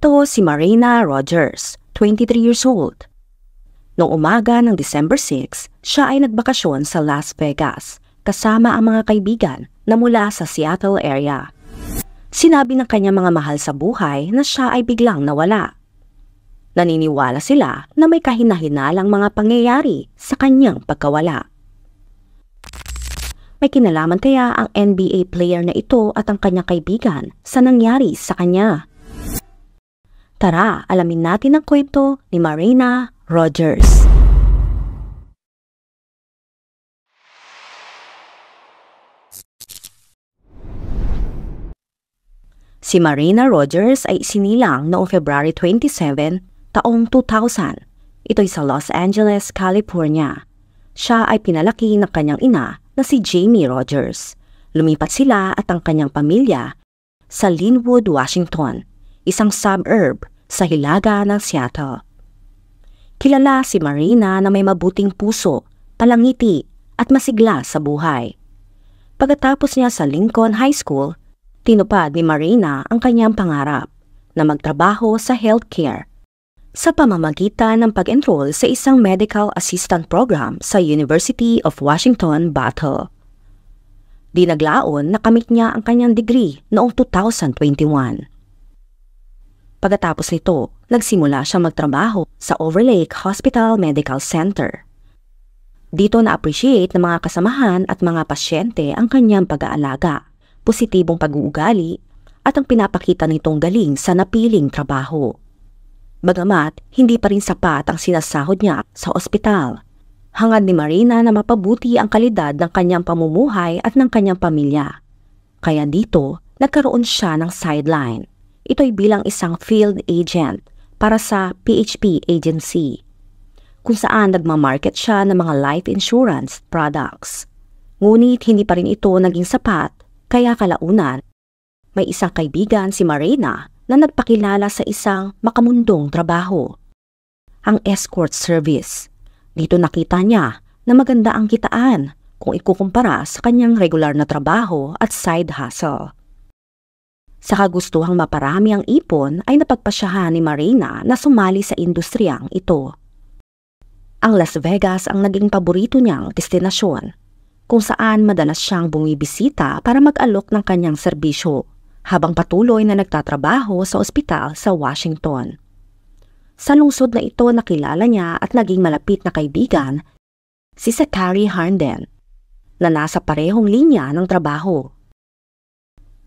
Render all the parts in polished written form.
Ito si Marina Rogers, 23 years old. Noong umaga ng December 6, siya ay nagbakasyon sa Las Vegas kasama ang mga kaibigan na mula sa Seattle area. Sinabi ng kanyang mga mahal sa buhay na siya ay biglang nawala. Naniniwala sila na may kahinahinalang mga pangyayari sa kanyang pagkawala. May kinalaman kaya ang NBA player na ito at ang kanyang kaibigan sa nangyari sa kanya? Tara, alamin natin ang kwento ni Marina Rogers. Si Marina Rogers ay isinilang noong February 27, taong 2000. Ito'y sa Los Angeles, California. Siya ay pinalaki ng kanyang ina na si Jamie Rogers. Lumipat sila at ang kanyang pamilya sa Linwood, Washington, isang suburb sa hilaga ng Seattle. Kilala si Marina na may mabuting puso, palangiti at masigla sa buhay. Pagkatapos niya sa Lincoln High School, tinupad ni Marina ang kanyang pangarap na magtrabaho sa healthcare sa pamamagitan ng pag-enroll sa isang medical assistant program sa University of Washington, Battle. Di naglaon nakamit niya ang kanyang degree noong 2021. Pagkatapos nito, nagsimula siya magtrabaho sa Overlake Hospital Medical Center. Dito na-appreciate ng mga kasamahan at mga pasyente ang kanyang pag-aalaga, positibong pag-uugali at ang pinapakita nitong galing sa napiling trabaho. Bagamat hindi pa rin sapat ang sinasahod niya sa ospital, hangad ni Marina na mapabuti ang kalidad ng kanyang pamumuhay at ng kanyang pamilya. Kaya dito, nagkaroon siya ng sideline. Ito'y bilang isang field agent para sa PHP agency, kung saan nagmamarket siya ng mga life insurance products. Ngunit hindi pa rin ito naging sapat, kaya kalaunan, may isang kaibigan si Marina na nagpakilala sa isang makamundong trabaho, ang escort service. Dito nakita niya na maganda ang kitaan kung ikukumpara sa kanyang regular na trabaho at side hustle. Sa kagustuhang maparami ang ipon ay napagpasyahan ni Marina na sumali sa industriyang ito. Ang Las Vegas ang naging paborito niyang destinasyon, kung saan madalas siyang bumibisita para mag-alok ng kanyang serbisyo habang patuloy na nagtatrabaho sa ospital sa Washington. Sa lungsod na ito nakilala niya at naging malapit na kaibigan si Zachary Harnden na nasa parehong linya ng trabaho.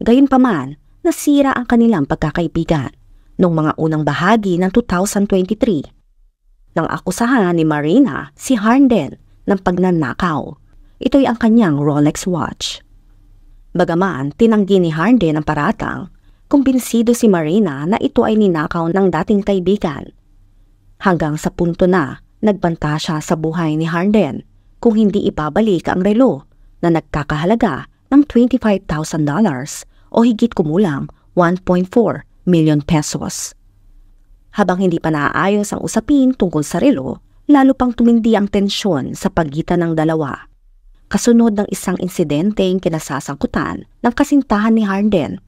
Gayunpaman, nasira ang kanilang pagkakaibigan noong mga unang bahagi ng 2023 nang akusahan ni Marina si Harnden ng pagnanakaw. Ito'y ang kanyang Rolex watch. Bagaman tinanggi ni Harnden ang paratang, kumbinsido si Marina na ito ay ninakaw ng dating kaibigan. Hanggang sa punto na nagbanta siya sa buhay ni Harnden kung hindi ibabalik ang relo na nagkakahalaga ng $25,000 o higit kumulang 1.4 million pesos. Habang hindi pa naayos ang usapin tungkol sa relo, lalo pang tumindi ang tensyon sa pagitan ng dalawa. Kasunod ng isang insidenteng kinasasangkutan ng kasintahan ni Harnden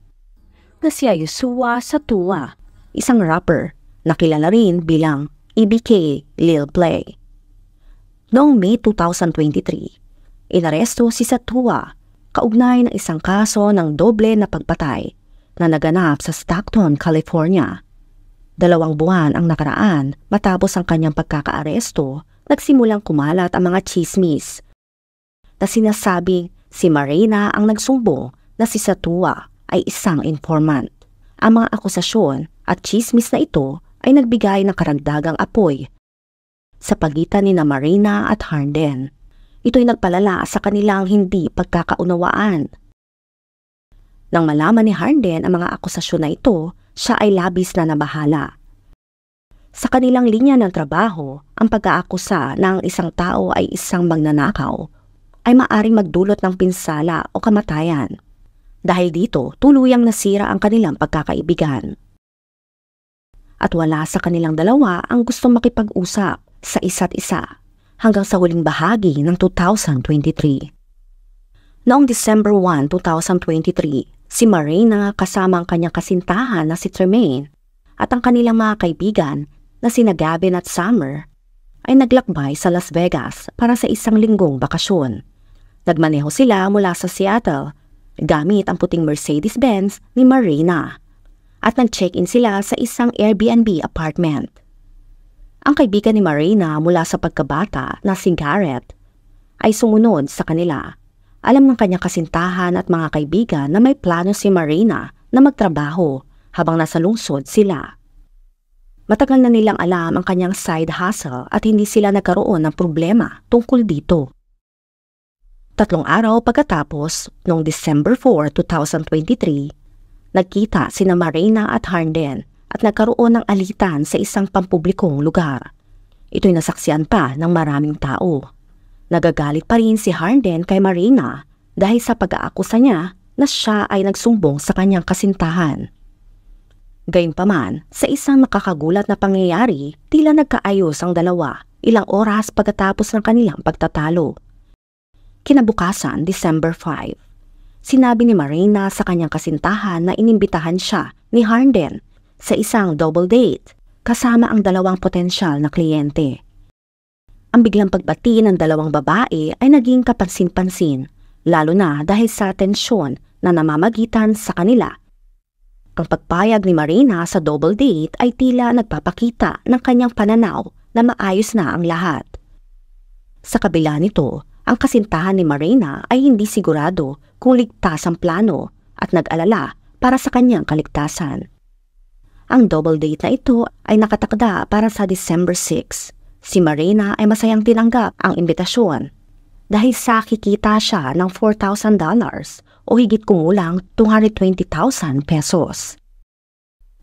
na si Joshua Satua, isang rapper na kilala rin bilang EBK Lil Play. Noong May 2023, inaresto si Satua kaugnay ng isang kaso ng doble na pagpatay na naganap sa Stockton, California. 2 buwan ang nakaraan matapos ang kanyang pagkakaaresto, nagsimulang kumalat ang mga chismis na sinasabing si Marina ang nagsumbong na si Satua ay isang informant. Ang mga akusasyon at chismis na ito ay nagbigay ng karagdagang apoy sa pagitan ni Marina at Harnden. Ito'y nagpalala sa kanilang hindi pagkakaunawaan. Nang malaman ni Harnden ang mga akusasyon na ito, siya ay labis na nabahala. Sa kanilang linya ng trabaho, ang pag-aakusa na ang isang tao ay isang magnanakaw ay maaring magdulot ng pinsala o kamatayan. Dahil dito, tuluyang nasira ang kanilang pagkakaibigan. At wala sa kanilang dalawa ang gustong makipag-usap sa isa't isa hanggang sa huling bahagi ng 2023. Noong December 1, 2023, si Marina kasama ang kanyang kasintahan na si Tremaine at ang kanilang mga kaibigan na sina Gavin at Summer ay naglakbay sa Las Vegas para sa isang linggong bakasyon. Nagmaneho sila mula sa Seattle gamit ang puting Mercedes-Benz ni Marina at nag-check-in sila sa isang Airbnb apartment. Ang kaibigan ni Marina mula sa pagkabata na si Garrett ay sumunod sa kanila. Alam ng kanyang kasintahan at mga kaibigan na may plano si Marina na magtrabaho habang nasa lungsod sila. Matagal na nilang alam ang kanyang side hustle at hindi sila nagkaroon ng problema tungkol dito. 3 araw pagkatapos, noong December 4, 2023, nagkita sina Marina at Harden at nagkaroon ng alitan sa isang pampublikong lugar. Ito'y nasaksihan pa ng maraming tao. Nagagalit pa rin si Harden kay Marina dahil sa pag-aakusa niya na siya ay nagsumbong sa kanyang kasintahan. Gayunpaman, sa isang nakakagulat na pangyayari, tila nagkaayos ang dalawa ilang oras pagkatapos ng kanilang pagtatalo. Kinabukasan, December 5, sinabi ni Marina sa kanyang kasintahan na inimbitahan siya ni Harden sa isang double date kasama ang 2 potensyal na kliyente. Ang biglang pagbati ng 2 babae ay naging kapansin-pansin, lalo na dahil sa tensyon na namamagitan sa kanila. Ang pagpayag ni Marina sa double date ay tila nagpapakita ng kanyang pananaw na maayos na ang lahat. Sa kabila nito, ang kasintahan ni Marina ay hindi sigurado kung ligtas ang plano at nag-alala para sa kanyang kaligtasan. Ang double date na ito ay nakatakda para sa December 6. Si Marina ay masayang tinanggap ang imbitasyon dahil sa kikita siya ng $4,000 o higit kumulang 220,000 pesos.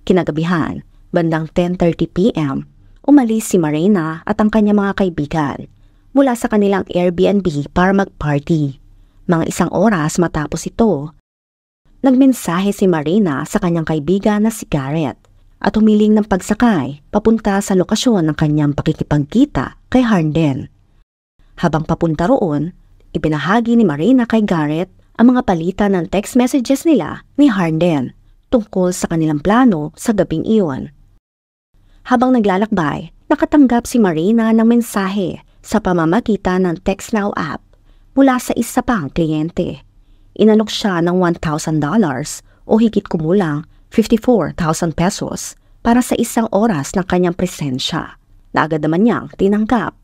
Kinagabihan, bandang 10:30 p.m., umalis si Marina at ang kanyang mga kaibigan mula sa kanilang Airbnb para mag-party. Mga 1 oras matapos ito, nagmensahe si Marina sa kanyang kaibigan na si Garrett at humiling ng pagsakay papunta sa lokasyon ng kanyang pakikipagkita kay Harden. Habang papunta roon, ibinahagi ni Marina kay Garrett ang mga palitan ng text messages nila ni Harden tungkol sa kanilang plano sa gabing iyon. Habang naglalakbay, nakatanggap si Marina ng mensahe sa pamamagitan ng TextNow app mula sa isa pang kliyente. Inalok siya ng $1,000 o higit kumulang 54,000 pesos para sa 1 oras ng kanyang presensya na agad naman niyang tinanggap.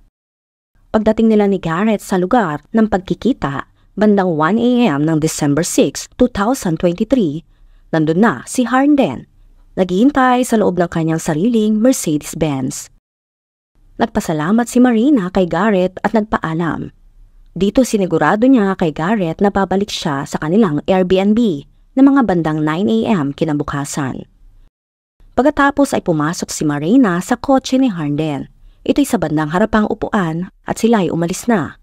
Pagdating nila ni Garrett sa lugar ng pagkikita, bandang 1 a.m. ng December 6, 2023, nandun na si Harden, naghihintay sa loob ng kanyang sariling Mercedes-Benz. Nagpasalamat si Marina kay Garrett at nagpaalam. Dito sinigurado niya kay Garrett na babalik siya sa kanilang Airbnb na mga bandang 9 a.m. kinabukasan. Pagkatapos ay pumasok si Marina sa kotse ni Harden. Ito'y sa bandang harapang upuan at sila ay umalis na.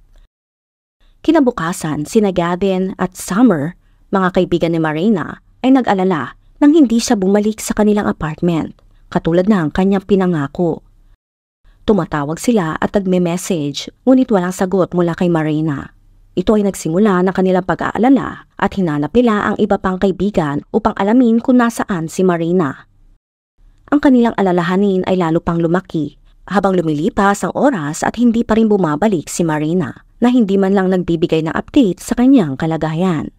Kinabukasan, sina Gavin at Summer, mga kaibigan ni Marina, ay nag-alala nang hindi siya bumalik sa kanilang apartment, katulad ng kanyang pinangako. Tumatawag sila at nagme-message, ngunit walang sagot mula kay Marina. Ito ay nagsimula ng kanilang pag-aalala at hinanap nila ang iba pang kaibigan upang alamin kung nasaan si Marina. Ang kanilang alalahanin ay lalo pang lumaki habang lumilipas ang oras at hindi pa rin bumabalik si Marina na hindi man lang nagbibigay ng update sa kanyang kalagayan.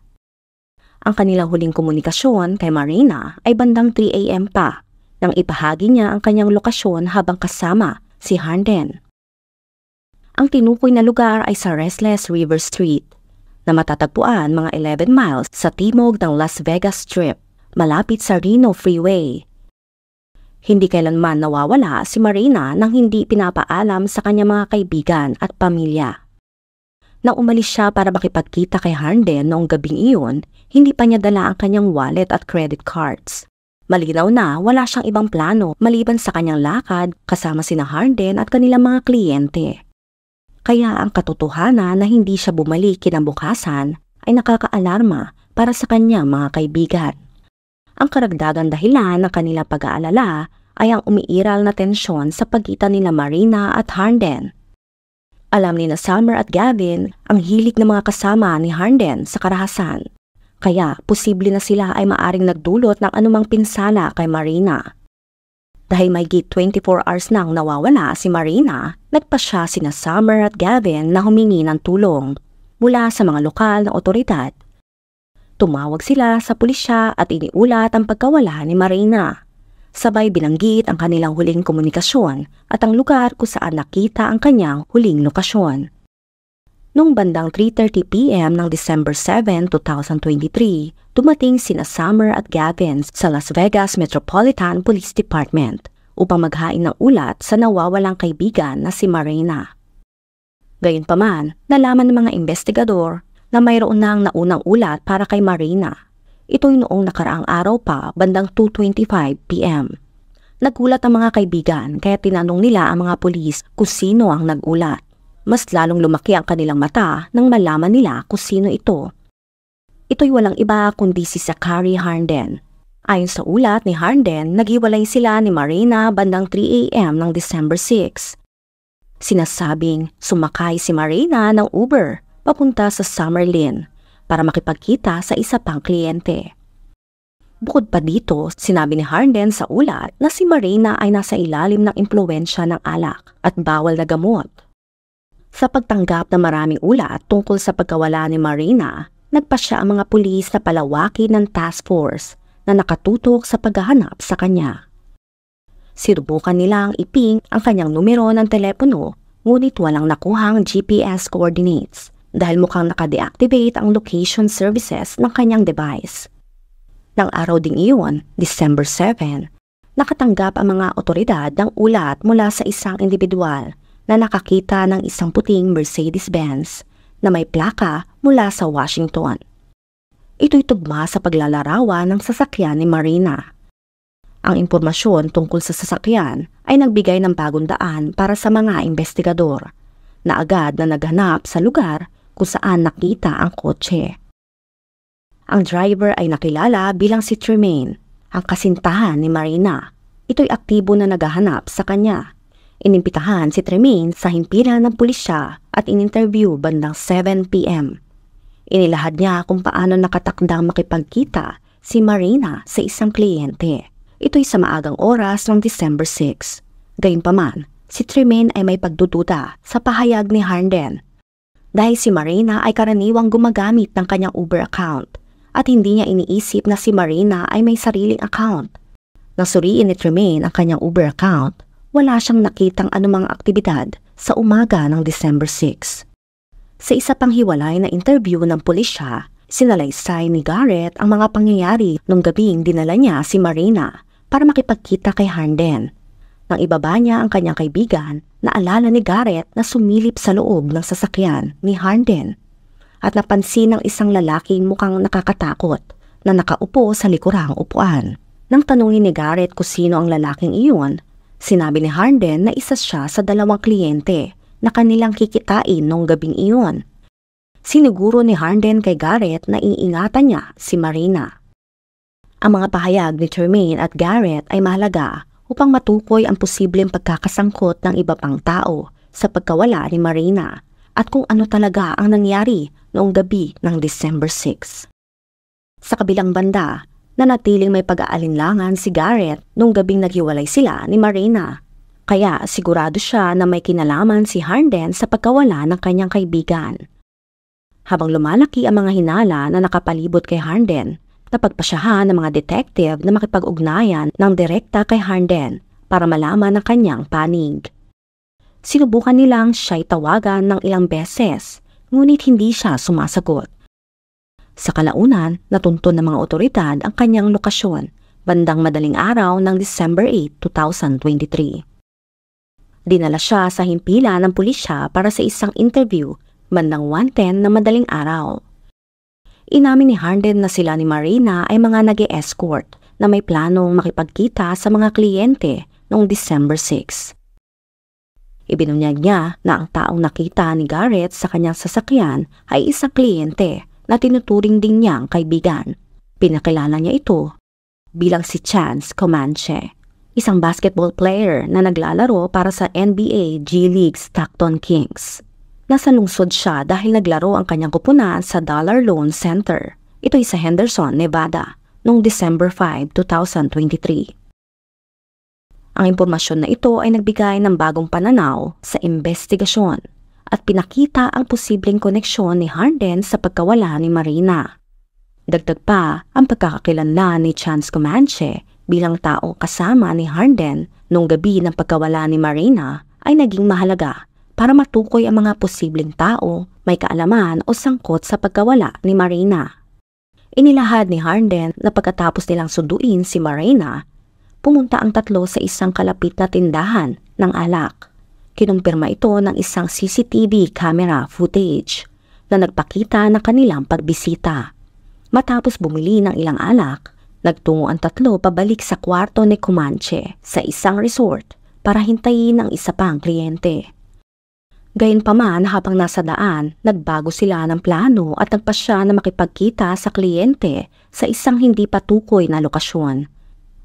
Ang kanilang huling komunikasyon kay Marina ay bandang 3 a.m. pa nang ipahagi niya ang kanyang lokasyon habang kasama si Harden. Ang tinukoy na lugar ay sa Restless River Street na matatagpuan mga 11 miles sa timog ng Las Vegas Strip, malapit sa Reno Freeway. Hindi kailanman nawawala si Marina nang hindi pinapaalam sa kanyang mga kaibigan at pamilya. Nang umalis siya para makipagkita kay Harden noong gabing iyon, hindi pa niya dala ang kanyang wallet at credit cards. Malinaw na wala siyang ibang plano maliban sa kanyang lakad kasama sina Harden at kanilang mga kliyente. Kaya ang katotohanan na hindi siya bumalik kinabukasan ay nakakaalarma para sa kanyang mga kaibigan. Ang karagdagang dahilan ng kanilang pag-aalala ay ang umiiral na tensyon sa pagitan nila Marina at Harden. Alam ni na Summer at Gavin ang hilig ng mga kasama ni Harden sa karahasan, kaya posible na sila ay maaring nagdulot ng anumang pinsala kay Marina. Dahil mahigit 24 hours nang nawawala si Marina, nagpa siya sina Summer at Gavin na humingi ng tulong mula sa mga lokal na otoridad. Tumawag sila sa pulisya at iniulat ang pagkawala ni Marina. Sabay binanggit ang kanilang huling komunikasyon at ang lugar kung saan nakita ang kanyang huling lokasyon. Noong bandang 3:30 p.m. ng December 7, 2023, dumating sina Summer at Gavin sa Las Vegas Metropolitan Police Department upang maghain ng ulat sa nawawalang kaibigan na si Marina. Gayunpaman, nalaman ng mga investigador na mayroon nang naunang ulat para kay Marina. Ito'y noong nakaraang araw pa, bandang 2:25 p.m. Nagulat ang mga kaibigan kaya tinanong nila ang mga pulis kung sino ang nagulat. Mas lalong lumaki ang kanilang mata nang malaman nila kung sino ito. Ito'y walang iba kundi si Zachary Harnden. Ayon sa ulat ni Harnden, naghiwalay sila ni Marina bandang 3 a.m. ng December 6. Sinasabing sumakay si Marina ng Uber papunta sa Summerlin para makipagkita sa isa pang kliyente. Bukod pa dito, sinabi ni Harnden sa ulat na si Marina ay nasa ilalim ng impluwensya ng alak at bawal na gamot. Sa pagtanggap ng maraming ulat tungkol sa pagkawala ni Marina, nagpasya ang mga pulis na palawakin ng task force na nakatutok sa paghahanap sa kanya. Sinubukan nilang iping ang kanyang numero ng telepono, ngunit walang nakuhang GPS coordinates dahil mukhang naka-deactivate ang location services ng kanyang device. Nang araw ding iyon, December 7, nakatanggap ang mga otoridad ng ulat mula sa isang individual na nakakita ng isang puting Mercedes-Benz na may plaka mula sa Washington. Ito'y tugma sa paglalarawan ng sasakyan ni Marina. Ang impormasyon tungkol sa sasakyan ay nagbigay ng bagong daan para sa mga investigador na agad na naghanap sa lugar kung saan nakita ang kotse. Ang driver ay nakilala bilang si Tremaine, ang kasintahan ni Marina. Ito'y aktibo na naghahanap sa kanya. Inimbitahan si Tremaine sa himpilan ng pulisya at in-interview bandang 7 p.m. Inilahad niya kung paano nakatakdang makipagkita si Marina sa isang kliyente. Ito'y sa maagang oras ng December 6. Gayunpaman, si Tremaine ay may pagdududa sa pahayag ni Harnden dahil si Marina ay karaniwang gumagamit ng kanyang Uber account at hindi niya iniisip na si Marina ay may sariling account. Nang suriin ni Tremaine ang kanyang Uber account, wala siyang nakitang anumang aktibidad sa umaga ng December 6. Sa isa pang hiwalay na interview ng pulisya, sinalaysay ni Garrett ang mga pangyayari nung gabing dinala niya si Marina para makipagkita kay Harnden. Nang ibaba niya ang kanyang kaibigan, naalala ni Garrett na sumilip sa loob ng sasakyan ni Harnden at napansin ng isang lalaking mukhang nakakatakot na nakaupo sa likurang upuan. Nang tanungin ni Garrett kung sino ang lalaking iyon, sinabi ni Harnden na isa siya sa 2 kliyente na kanilang kikitain noong gabing iyon. Siniguro ni Harnden kay Garrett na iingatan niya si Marina. Ang mga pahayag ni Tremaine at Garrett ay mahalaga upang matukoy ang posibleng pagkakasangkot ng iba pang tao sa pagkawala ni Marina at kung ano talaga ang nangyari noong gabi ng December 6. Sa kabilang banda, nanatiling may pag-aalinlangan si Garrett nung gabing naghiwalay sila ni Marina. Kaya sigurado siya na may kinalaman si Harnden sa pagkawala ng kanyang kaibigan. Habang lumalaki ang mga hinala na nakapalibot kay Harnden, napagpasyahan ng mga detective na makipag-ugnayan ng direkta kay Harnden para malaman ang kanyang panig. Sinubukan nilang siya'y tawagan ng ilang beses, ngunit hindi siya sumasagot. Sa kalaunan, natuntun ng mga otoridad ang kanyang lokasyon bandang madaling araw ng December 8, 2023. Dinala siya sa himpilan ng pulisya para sa isang interview bandang 1:10 na madaling araw. Inamin ni Harnden na sila ni Marina ay mga nag-e-escort na may planong makipagkita sa mga kliyente noong December 6. Ibinunyag niya na ang taong nakita ni Garrett sa kanyang sasakyan ay isang kliyente na tinuturing din niyang kaibigan. Pinakilala niya ito bilang si Chance Comanche, isang basketball player na naglalaro para sa NBA G League Stockton Kings. Nasa lungsod siya dahil naglaro ang kanyang kupunan sa Dollar Loan Center. Ito'y sa Henderson, Nevada, noong December 5, 2023. Ang impormasyon na ito ay nagbigay ng bagong pananaw sa investigasyon at pinakita ang posibleng koneksyon ni Harden sa pagkawala ni Marina. Dagdag pa ang pagkakakilanlan ni Chance Comanche bilang taong kasama ni Harden noong gabi ng pagkawala ni Marina ay naging mahalaga para matukoy ang mga posibleng tao may kaalaman o sangkot sa pagkawala ni Marina. Inilahad ni Harden na pagkatapos nilang sunduin si Marina, pumunta ang tatlo sa isang kalapit na tindahan ng alak. Kinumpirma ito ng isang CCTV camera footage na nagpakita ng kanilang pagbisita. Matapos bumili ng ilang alak, nagtungo ang tatlo pabalik sa kwarto ni Comanche sa isang resort para hintayin ang isa pang kliyente. Gayunpaman habang nasa daan, nagbago sila ng plano at nagpasya na makipagkita sa kliyente sa isang hindi patukoy na lokasyon.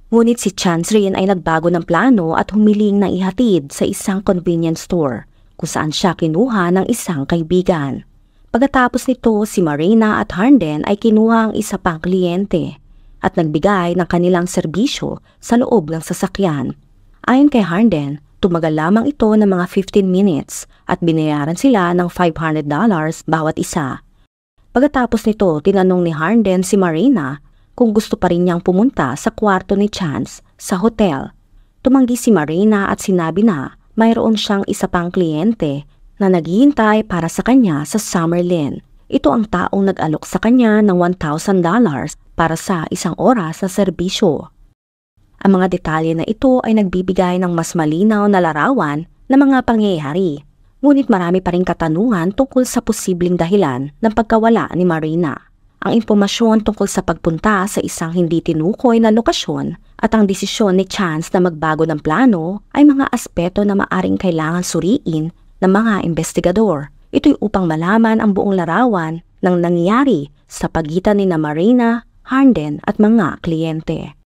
Ngunit si Chance rin ay nagbago ng plano at humiling na ihatid sa isang convenience store kung saan siya kinuha ng isang kaibigan. Pagkatapos nito, si Marina at Harden ay kinuha ang isa pang kliyente at nagbigay ng kanilang serbisyo sa loob ng sasakyan. Ayon kay Harden, tumagal lamang ito ng mga 15 minutes at binayaran sila ng $500 bawat isa. Pagkatapos nito, tinanong ni Harden si Marina kung gusto pa rin niyang pumunta sa kwarto ni Chance sa hotel. Tumanggi si Marina at sinabi na mayroon siyang isa pang kliyente na naghihintay para sa kanya sa Summerlin. Ito ang taong nag-alok sa kanya ng $1,000 para sa isang oras na serbisyo. Ang mga detalye na ito ay nagbibigay ng mas malinaw na larawan ng mga pangyayari. Ngunit marami pa ring katanungan tungkol sa posibleng dahilan ng pagkawala ni Marina. Ang impormasyon tungkol sa pagpunta sa isang hindi tinukoy na lokasyon at ang desisyon ni Chance na magbago ng plano ay mga aspeto na maaring kailangan suriin ng mga investigador. Ito'y upang malaman ang buong larawan ng nangyari sa pagitan ni Marina, Harden at mga kliyente.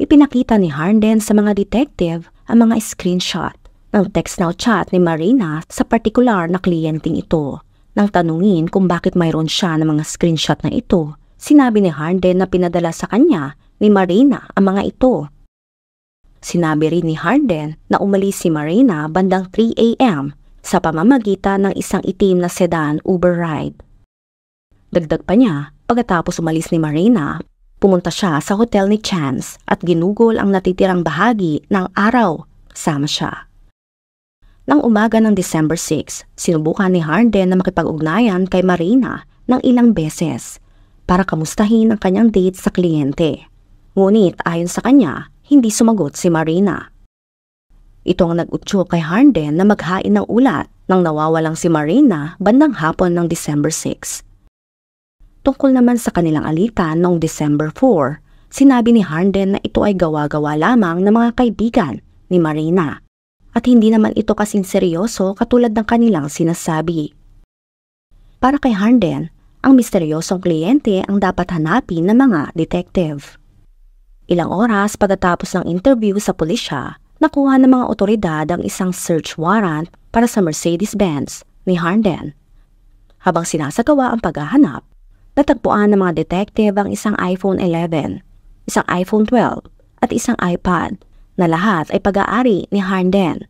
Ipinakita ni Harden sa mga detective ang mga screenshot ng text now chat ni Marina sa partikular na kliyenteng ito. Nang tanungin kung bakit mayroon siya ng mga screenshot na ito, sinabi ni Harden na pinadala sa kanya ni Marina ang mga ito. Sinabi rin ni Harden na umalis si Marina bandang 3 a.m. sa pamamagitan ng isang itim na sedan Uber ride. Dagdag pa niya, pagkatapos umalis ni Marina, pumunta siya sa hotel ni Chance at ginugol ang natitirang bahagi ng araw kasama siya. Nang umaga ng December 6, sinubukan ni Harden na makipag-ugnayan kay Marina ng ilang beses para kamustahin ang kanyang date sa kliyente. Ngunit ayon sa kanya, hindi sumagot si Marina. Ito ang nag-utyo kay Harden na maghain ng ulat nang nawawalang si Marina bandang hapon ng December 6. Tungkol naman sa kanilang alitan noong December 4, sinabi ni Harden na ito ay gawa-gawa lamang ng mga kaibigan ni Marina at hindi naman ito kasing seryoso katulad ng kanilang sinasabi. Para kay Harden, ang misteryosong kliyente ang dapat hanapin ng mga detective. Ilang oras pagkatapos ng interview sa pulisya, nakuha ng mga otoridad ang isang search warrant para sa Mercedes-Benz ni Harden. Habang sinasagawa ang paghahanap, natagpuan ng mga detective ang isang iPhone 11, isang iPhone 12 at isang iPad na lahat ay pag-aari ni Harden.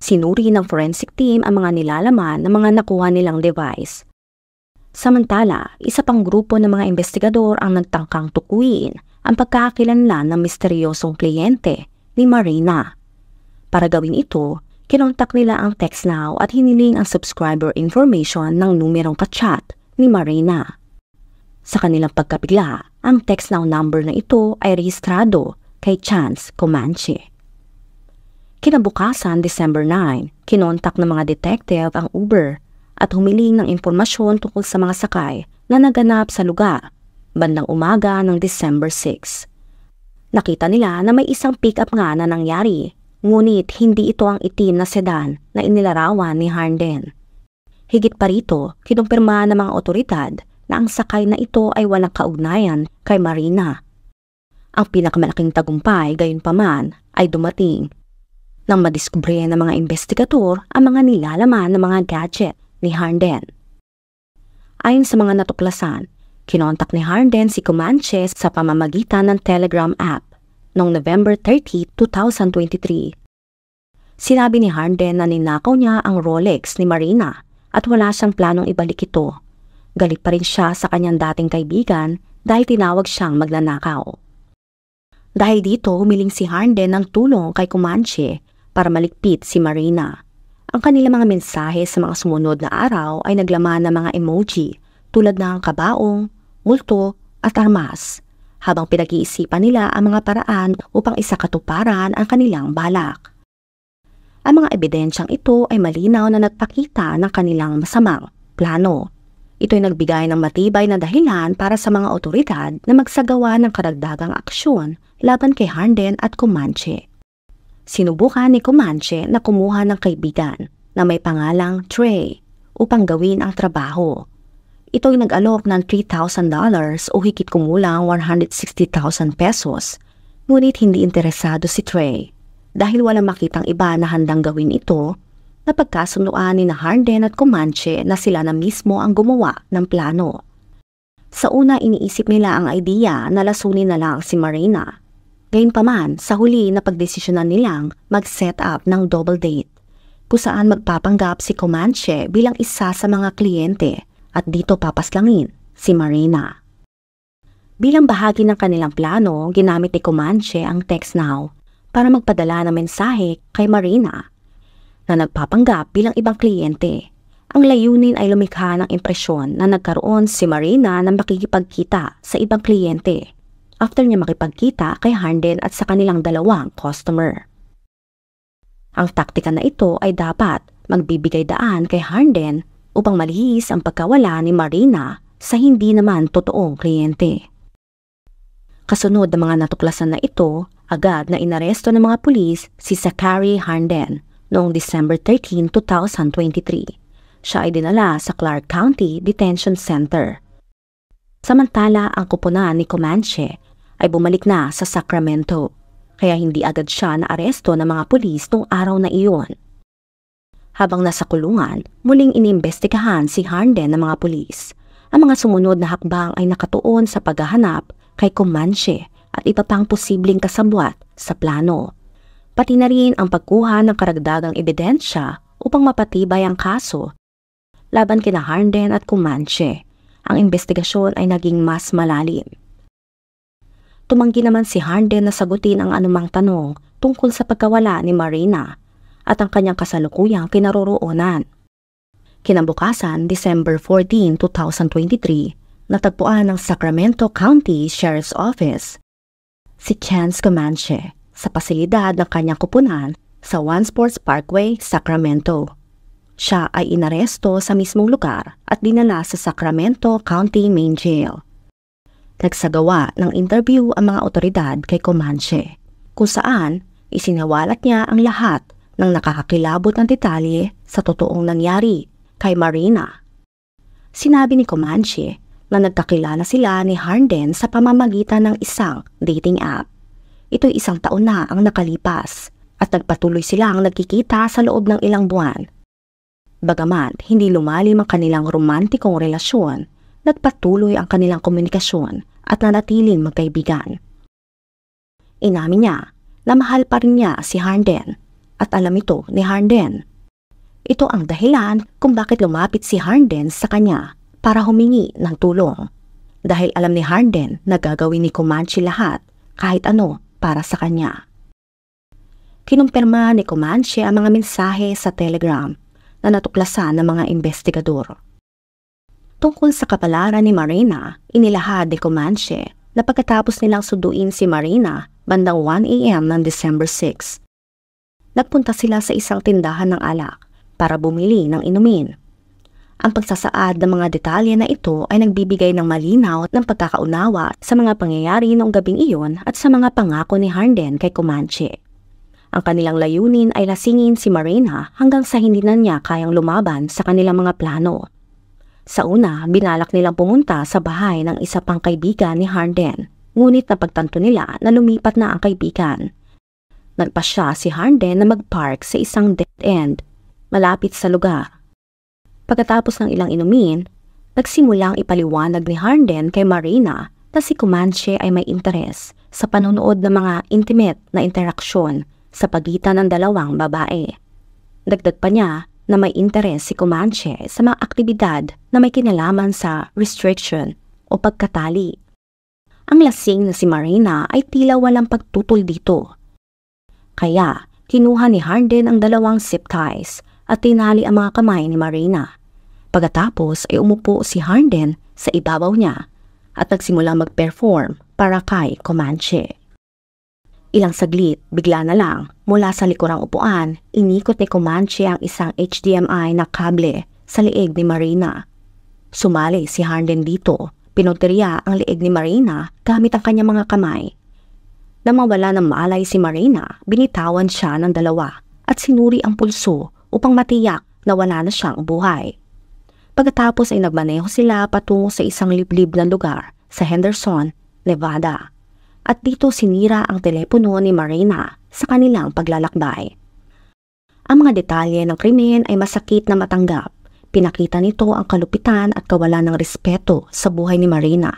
Sinuri ng forensic team ang mga nilalaman ng mga nakuha nilang device. Samantala, isa pang grupo ng mga investigador ang nagtangkang tukuyin ang pagkakakilanlan ng misteryosong kliyente ni Marina. Para gawin ito, kinontak nila ang TextNow at hiniling ang subscriber information ng numerong ka-chat ni Marina. Sa kanilang pagkabigla, ang TextNow number na ito ay rehistrado kay Chance Comanche. Kinabukasan, December 9, kinontak ng mga detective ang Uber at humiling ng impormasyon tungkol sa mga sakay na naganap sa lugar bandang umaga ng December 6. Nakita nila na may isang pick-up nga na nangyari, ngunit hindi ito ang itim na sedan na inilarawan ni Harden. Higit pa rito, kinumpirma ng mga otoridad na ang sakay na ito ay walang kaugnayan kay Marina. Ang pinakamalaking tagumpay gayunpaman ay dumating nang madiskubre ng mga investigador ang mga nilalaman ng mga gadget ni Harden. Ayon sa mga natuklasan, kinontak ni Harden si Comanche sa pamamagitan ng Telegram app noong November 30, 2023. Sinabi ni Harden na ninakaw niya ang Rolex ni Marina at wala siyang planong ibalik ito. Galit pa rin siya sa kanyang dating kaibigan dahil tinawag siyang magnanakaw. Dahil dito, humiling si Harden ng tulong kay Comanche para maligpit si Marina. Ang kanilang mga mensahe sa mga sumunod na araw ay naglaman ng mga emoji tulad ng kabaong, multo at armas, habang pinag-iisipan nila ang mga paraan upang isakatuparan ang kanilang balak. Ang mga ebidensyang ito ay malinaw na nagpakita ng kanilang masamang plano. Ito'y nagbigay ng matibay na dahilan para sa mga otoridad na magsagawa ng karagdagang aksyon laban kay Harden at Comanche. Sinubukan ni Comanche na kumuha ng kaibigan na may pangalang Trey upang gawin ang trabaho. Ito'y nag-alok ng $3,000 o higit kumulang 160,000 pesos, ngunit hindi interesado si Trey. Dahil walang makitang iba na handang gawin ito, napagkasunduan ni Harden at Comanche na sila na mismo ang gumawa ng plano. Sa una, iniisip nila ang idea na lasunin na lang si Marina. Gayunpaman, sa huli napagdesisyonan nilang mag-set up ng double date, kung saan magpapanggap si Comanche bilang isa sa mga kliyente at dito papaslangin si Marina. Bilang bahagi ng kanilang plano, ginamit ni Comanche ang text now para magpadala ng mensahe kay Marina na nagpapanggap bilang ibang kliyente. Ang layunin ay lumikha ng impresyon na nagkaroon si Marina ng makikipagkita sa ibang kliyente after niya makipagkita kay Harden at sa kanilang dalawang customer. Ang taktika na ito ay dapat magbibigay daan kay Harden upang malihis ang pagkawala ni Marina sa hindi naman totoong kliyente. Kasunod ng mga natuklasan na ito, agad na inaresto ng mga pulis si Zachary Harden noong December 13, 2023. Siya ay dinala sa Clark County Detention Center. Samantala, ang kuponan ni Comanche ay bumalik na sa Sacramento, kaya hindi agad siya naaresto ng mga pulis noong araw na iyon. Habang nasa kulungan, muling inimbestigahan si Harden ng mga pulis. Ang mga sumunod na hakbang ay nakatuon sa paghahanap kay Comanche at iba pang posibleng kasabwat sa plano. Pati na rin ang pagkuha ng karagdagang ebidensya upang mapatibay ang kaso laban kina Harden at Comanche. Ang investigasyon ay naging mas malalim. Tumanggi naman si Harden na sagutin ang anumang tanong tungkol sa pagkawala ni Marina at ang kanyang kasalukuyang kinaroroonan. Kinabukasan, December 14, 2023, natagpuan ng Sacramento County Sheriff's Office si Chance Comanche sa pasilidad ng kanyang kupunan sa One Sports Parkway, Sacramento. Siya ay inaresto sa mismong lugar at dinala sa Sacramento County Main Jail. Nagsagawa ng interview ang mga otoridad kay Comanche, kung saan isinawalat niya ang lahat ng nakakakilabot ng detalye sa totoong nangyari kay Marina. Sinabi ni Comanche na nagkakilala sila ni Harden sa pamamagitan ng isang dating app. Ito'y 1 taon na ang nakalipas at nagpatuloy silang nagkikita sa loob ng ilang buwan. Bagamat hindi lumalim ang kanilang romantikong relasyon, nagpatuloy ang kanilang komunikasyon at nanatiling magkaibigan. Inamin niya na mahal pa rin niya si Harden at alam ito ni Harden. Ito ang dahilan kung bakit lumapit si Harden sa kanya para humingi ng tulong. Dahil alam ni Harden na gagawin ni Comanche lahat kahit ano para sa kanya. Kinumpirma ni Comanche ang mga mensahe sa Telegram na natuklasan ng mga investigador. Tungkol sa kapalaran ni Marina, inilahad ni Comanche na pagkatapos nilang sunduin si Marina bandang 1 a.m. ng December 6. Nagpunta sila sa isang tindahan ng alak para bumili ng inumin. Ang pagsasaad ng mga detalye na ito ay nagbibigay ng malinaw at ng pagkakaunawa sa mga pangyayari noong gabing iyon at sa mga pangako ni Harden kay Comanche. Ang kanilang layunin ay lasingin si Marina hanggang sa hindi na niya kayang lumaban sa kanilang mga plano. Sa una, binalak nilang pumunta sa bahay ng isa pang kaibigan ni Harden, ngunit napagtanto nila na lumipat na ang kaibigan. Nagpasya si Harden na mag-park sa isang dead end, malapit sa lugar. Pagkatapos ng ilang inumin, nagsimulang ipaliwanag ni Harden kay Marina na si Comanche ay may interes sa panonood ng mga intimate na interaksyon sa pagitan ng dalawang babae. Dagdag pa niya na may interes si Comanche sa mga aktibidad na may kinalaman sa restriction o pagkatali. Ang lasing na si Marina ay tila walang pagtutol dito. Kaya kinuha ni Harden ang dalawang zip ties at tinali ang mga kamay ni Marina. Pagkatapos ay umupo si Harden sa ibabaw niya at nagsimulang mag-perform para kay Comanche. Ilang saglit, bigla na lang, mula sa likurang upuan, inikot ni Comanche ang isang HDMI na kable sa leeg ni Marina. Sumali si Harden dito, pinuntirya ang leeg ni Marina gamit ang kanyang mga kamay. Nang mawala ng malay si Marina, binitawan siya ng dalawa at sinuri ang pulso upang matiyak na wala na siyang buhay. Pagkatapos ay nagmaneho sila patungo sa isang liblib na lugar sa Henderson, Nevada. At dito sinira ang telepono ni Marina sa kanilang paglalakbay. Ang mga detalye ng krimen ay masakit na matanggap. Pinakita nito ang kalupitan at kawalan ng respeto sa buhay ni Marina.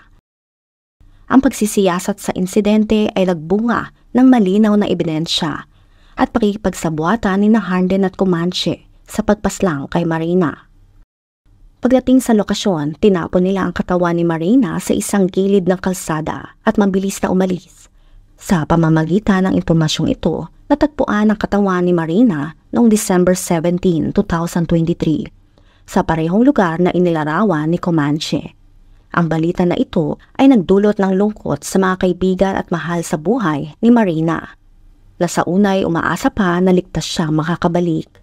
Ang pagsisiyasat sa insidente ay nagbunga ng malinaw na ebidensya at pakikipagsabuatan ni Harden at Comanche sa pagpaslang kay Marina. Pagdating sa lokasyon, tinapon nila ang katawan ni Marina sa isang gilid ng kalsada at mabilis na umalis. Sa pamamagitan ng impormasyong ito, natagpuan ang katawan ni Marina noong December 17, 2023 sa parehong lugar na inilarawan ni Comanche. Ang balita na ito ay nagdulot ng lungkot sa mga kaibigan at mahal sa buhay ni Marina. Sa unay umaasa pa na ligtas siya makakabalik.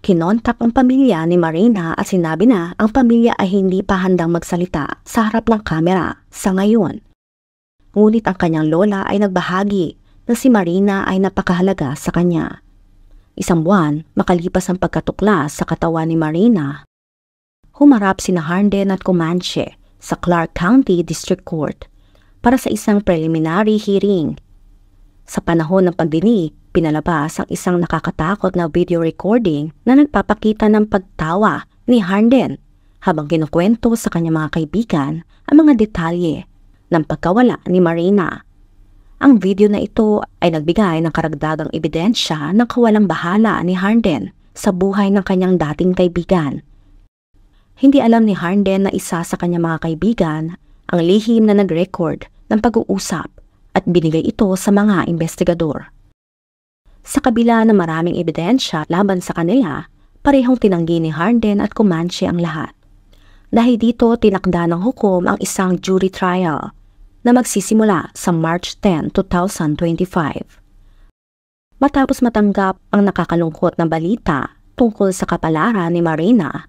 Kinontak ang pamilya ni Marina at sinabi na ang pamilya ay hindi pa handang magsalita sa harap ng kamera sa ngayon. Ngunit ang kanyang lola ay nagbahagi na si Marina ay napakahalaga sa kanya. Isang buwan makalipas ang pagkatuklas sa katawan ni Marina, humarap sina Harden at Comanche sa Clark County District Court para sa isang preliminary hearing. Sa panahon ng pagdinig, pinalabas ang isang nakakatakot na video recording na nagpapakita ng pagtawa ni Harden habang kinukwento sa kanyang mga kaibigan ang mga detalye ng pagkawala ni Marina. Ang video na ito ay nagbigay ng karagdagang ebidensya ng kawalang bahala ni Harden sa buhay ng kanyang dating kaibigan. Hindi alam ni Harden na isa sa kanyang mga kaibigan ang lihim na nag-record ng pag-uusap at binigay ito sa mga investigador. Sa kabila ng maraming ebidensya laban sa kanila, parehong tinanggi ni Harden at Comanche ang lahat. Dahil dito, tinakda ng hukom ang isang jury trial na magsisimula sa March 10, 2025. Matapos matanggap ang nakakalungkot na balita tungkol sa kapalaran ni Marina,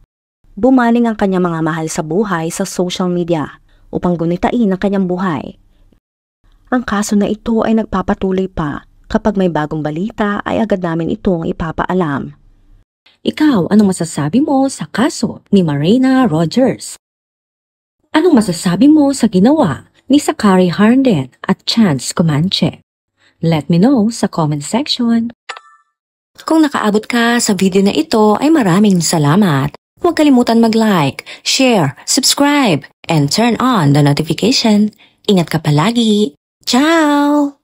bumaling ang kanyang mga mahal sa buhay sa social media upang gunitain ang kanyang buhay. Ang kaso na ito ay nagpapatuloy pa. Kapag may bagong balita ay agad namin itong ipapaalam. Ikaw, anong masasabi mo sa kaso ni Marina Rogers? Anong masasabi mo sa ginawa ni Zachary Harden at Chance Comanche? Let me know sa comment section. Kung nakaabot ka sa video na ito ay maraming salamat. Huwag kalimutan mag-like, share, subscribe, and turn on the notification. Ingat ka palagi. Ciao!